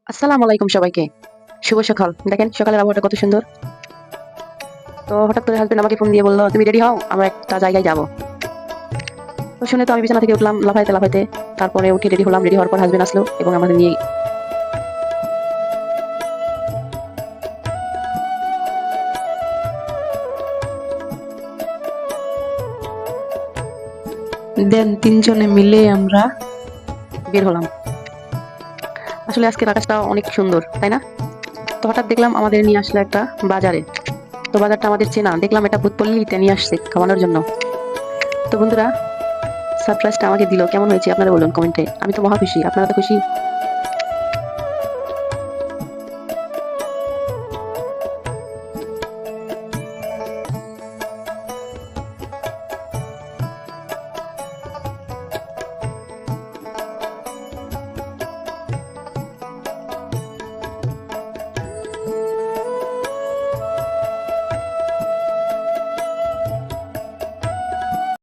আসসালামু আলাইকুম সবাইকে। শুভ সকাল। দেখেন সকালের আবহাওয়াটা কত সুন্দর। তো হঠাৎ করে হাসবেন্ড আমাকে ফোন দিয়ে বলল, "তুমি রেডি হও, আমরা একটা জায়গায় যাব।" তো শুনে তো আমি বিছানা থেকে উঠলাম লাফাইতে লাফাইতে। তারপরে উঠে রেডি হলাম। রেডি হওয়ার পর হাসবেন্ড আসলো এবং আমাদের নিয়ে দেন তিনজনে মিলে আমরা বের হলাম। আসলে আজকের আকাশটা অনেক সুন্দর, তাই না? তো হঠাৎ দেখলাম আমাদের নিয়ে আসলো একটা বাজারে। তো বাজারটা আমাদের চেনা। দেখলাম এটা ভূতপল্লীতে নিয়ে আসছে খাওয়ানোর জন্য। তো বন্ধুরা, সারপ্রাইজটা আমাকে দিল। কেমন হয়েছে আপনারা বলুন কমেন্টে। আমি তো মহা খুশি। আপনারা তো খুশি?